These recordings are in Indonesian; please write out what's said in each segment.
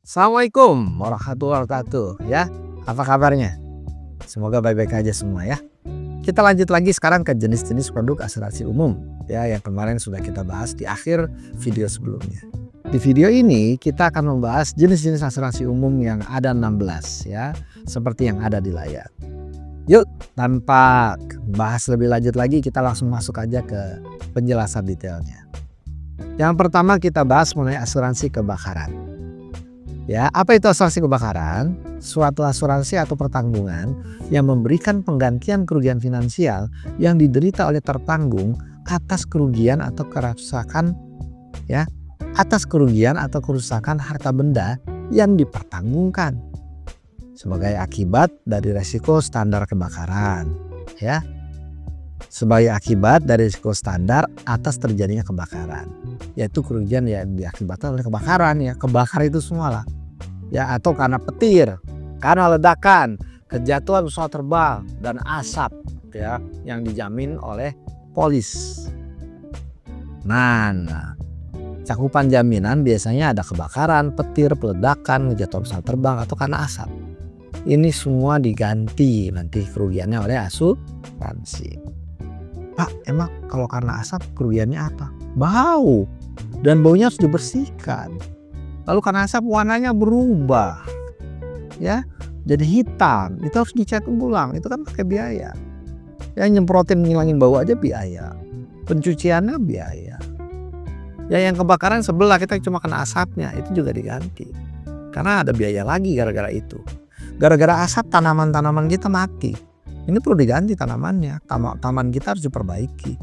Assalamualaikum warahmatullahi wabarakatuh ya. Apa kabarnya? Semoga baik-baik aja semua ya. Kita lanjut lagi sekarang ke jenis-jenis produk asuransi umum ya, yang kemarin sudah kita bahas di akhir video sebelumnya. Di video ini kita akan membahas jenis-jenis asuransi umum yang ada 16 ya, seperti yang ada di layar. Yuk, tanpa bahas lebih lanjut lagi, kita langsung masuk aja ke penjelasan detailnya. Yang pertama kita bahas mengenai asuransi kebakaran. Ya, apa itu asuransi kebakaran? Suatu asuransi atau pertanggungan yang memberikan penggantian kerugian finansial yang diderita oleh tertanggung atas kerugian atau kerusakan ya, atas kerugian atau kerusakan harta benda yang dipertanggungkan sebagai akibat dari resiko standar kebakaran ya. Sebagai akibat dari risiko standar atas terjadinya kebakaran, yaitu kerugian yang diakibatkan oleh kebakaran ya, kebakar itu semua lah ya, atau karena petir, karena ledakan, kejatuhan pesawat terbang dan asap ya, yang dijamin oleh polis. Nah, cakupan jaminan biasanya ada kebakaran, petir, peledakan, kejatuhan pesawat terbang atau karena asap. Ini semua diganti nanti kerugiannya oleh asuransi. Pak, emang kalau karena asap kerugiannya apa? Bau, dan baunya harus dibersihkan. Lalu karena asap warnanya berubah ya, jadi hitam, itu harus dicat ulang, itu kan pakai biaya. Ya, nyemprotin ngilangin bau aja biaya, pencuciannya biaya. Ya, yang kebakaran sebelah kita cuma kena asapnya, itu juga diganti. Karena ada biaya lagi gara-gara itu. Gara-gara asap tanaman-tanaman kita mati. Ini perlu diganti tanamannya, taman kita harus diperbaiki.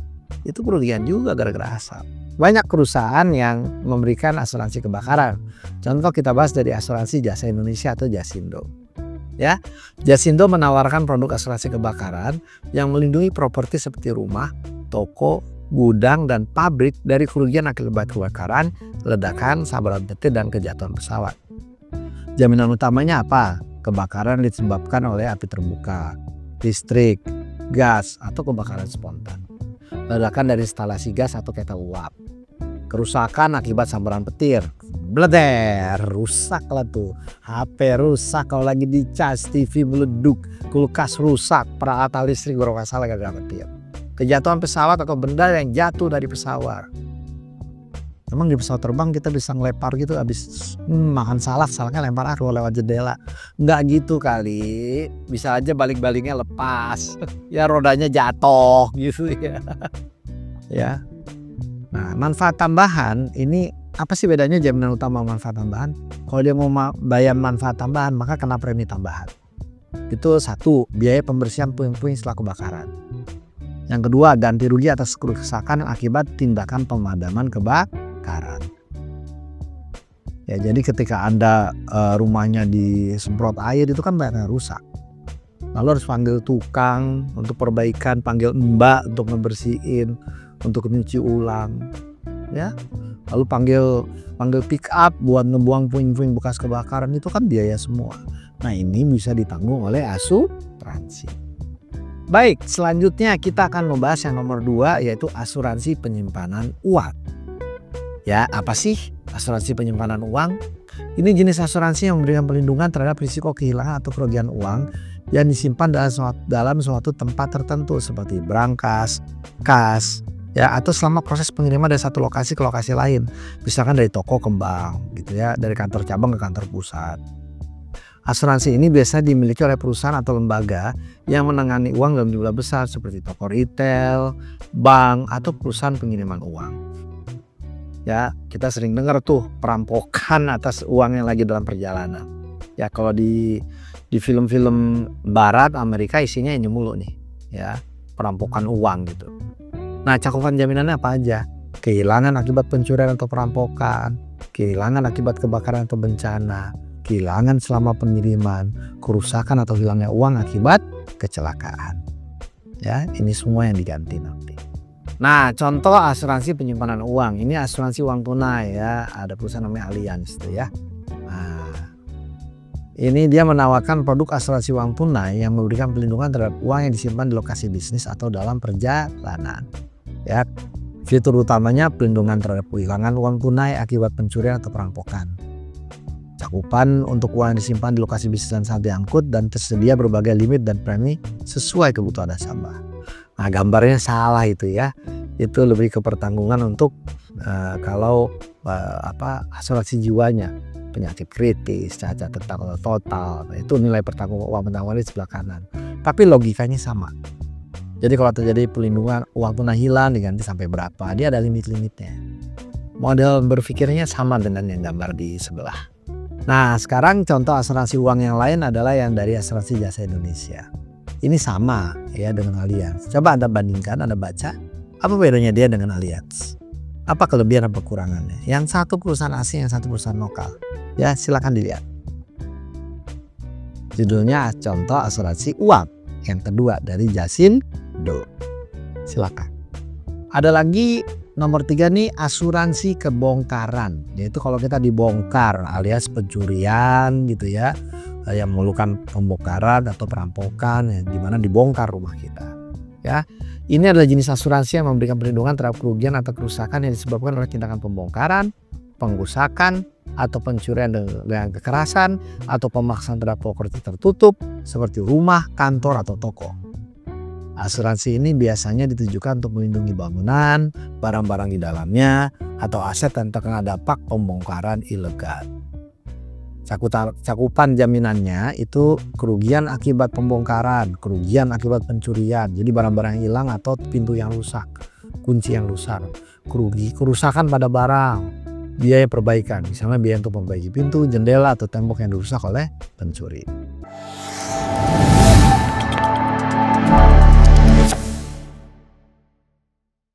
Itu kerugian juga gara-gara asap. Banyak perusahaan yang memberikan asuransi kebakaran. Contoh kita bahas dari asuransi Jasa Indonesia atau Jasindo. Ya, Jasindo menawarkan produk asuransi kebakaran yang melindungi properti seperti rumah, toko, gudang dan pabrik dari kerugian akibat kebakaran, ledakan, sambaran petir dan kejatuhan pesawat. Jaminan utamanya apa? Kebakaran disebabkan oleh api terbuka, listrik, gas atau kebakaran spontan. Ledakan dari instalasi gas atau ketel uap. Kerusakan akibat sambaran petir. Bleder, rusak lah tuh. HP rusak kalau lagi dicas, TV meleduk, kulkas rusak, peralatan listrik bermasalah gara-gara petir. Kejatuhan pesawat atau benda yang jatuh dari pesawat. Emang di pesawat terbang kita bisa ngelepar gitu habis makan salak, salaknya lempar lewat jendela. Enggak gitu kali, bisa aja balik-baliknya lepas. Ya rodanya jatuh gitu ya. Ya. Nah, manfaat tambahan ini apa sih bedanya jaminan utama manfaat tambahan? Kalau dia mau bayar manfaat tambahan maka kena premi tambahan. Itu satu, biaya pembersihan puing-puing setelah kebakaran. Yang kedua, ganti rugi atas kerusakan akibat tindakan pemadaman kebakaran. Ya, jadi ketika Anda rumahnya disemprot air itu kan banyak yang rusak. Lalu harus panggil tukang untuk perbaikan, panggil mbak untuk ngebersihin, untuk nyuci ulang, ya. Lalu panggil pick up buat ngebuang puing-puing bekas kebakaran, itu kan biaya semua. Nah, ini bisa ditanggung oleh asuransi. Baik, selanjutnya kita akan membahas yang nomor 2, yaitu asuransi penyimpanan uang. Ya, apa sih asuransi penyimpanan uang? Ini jenis asuransi yang memberikan perlindungan terhadap risiko kehilangan atau kerugian uang yang disimpan dalam suatu tempat tertentu seperti brankas, kas, ya, atau selama proses pengiriman dari satu lokasi ke lokasi lain. Misalkan dari toko ke bank gitu ya, dari kantor cabang ke kantor pusat. Asuransi ini biasa dimiliki oleh perusahaan atau lembaga yang menangani uang dalam jumlah besar seperti toko retail, bank, atau perusahaan pengiriman uang. Ya, kita sering dengar tuh perampokan atas uang yang lagi dalam perjalanan. Ya, kalau di film-film barat Amerika isinya ini mulu nih, ya, perampokan uang gitu. Nah, cakupan jaminannya apa aja? Kehilangan akibat pencurian atau perampokan, kehilangan akibat kebakaran atau bencana, kehilangan selama pengiriman, kerusakan atau hilangnya uang akibat kecelakaan. Ya, ini semua yang diganti nanti. Nah, contoh asuransi penyimpanan uang. Ini asuransi uang tunai ya. Ada perusahaan namanya Allianz tuh ya. Nah, ini dia menawarkan produk asuransi uang tunai yang memberikan perlindungan terhadap uang yang disimpan di lokasi bisnis atau dalam perjalanan. Ya, fitur utamanya perlindungan terhadap kehilangan uang tunai akibat pencurian atau perampokan. cakupan untuk uang yang disimpan di lokasi bisnis dan saham diangkut, dan tersedia berbagai limit dan premi sesuai kebutuhan nasabah. Nah, gambarnya salah itu ya. Itu lebih ke pertanggungan untuk kalau asuransi jiwanya, penyakit kritis, cacat total, itu nilai uang pertanggungan di sebelah kanan. Tapi logikanya sama. Jadi kalau terjadi pelindungan uang tunai hilang diganti sampai berapa, dia ada limit-limitnya. Model berpikirnya sama dengan yang gambar di sebelah. Nah, sekarang contoh asuransi uang yang lain adalah yang dari Asuransi Jasa Indonesia. Ini sama ya dengan Allianz. Coba Anda bandingkan, Anda baca apa bedanya dia dengan Allianz. Apa kelebihan dan kekurangannya? Yang satu perusahaan asing, yang satu perusahaan lokal. Ya, silakan dilihat. Judulnya contoh asuransi uang. Yang kedua dari Jasindo. Silakan. Ada lagi nomor 3 nih, asuransi kebongkaran. Yaitu kalau kita dibongkar alias pencurian gitu ya, yang memerlukan pembongkaran atau perampokan, ya, di mana dibongkar rumah kita. Ya, ini adalah jenis asuransi yang memberikan perlindungan terhadap kerugian atau kerusakan yang disebabkan oleh tindakan pembongkaran, pengrusakan, atau pencurian dengan kekerasan, atau pemaksaan terhadap properti tertutup seperti rumah, kantor, atau toko. Asuransi ini biasanya ditujukan untuk melindungi bangunan, barang-barang di dalamnya, atau aset yang terkena dampak pembongkaran ilegal. Cakupan jaminannya itu kerugian akibat pembongkaran, kerugian akibat pencurian, jadi barang-barang yang hilang atau pintu yang rusak, kunci yang rusak, kerusakan pada barang, biaya perbaikan, misalnya biaya untuk memperbaiki pintu, jendela, atau tembok yang dirusak oleh pencuri.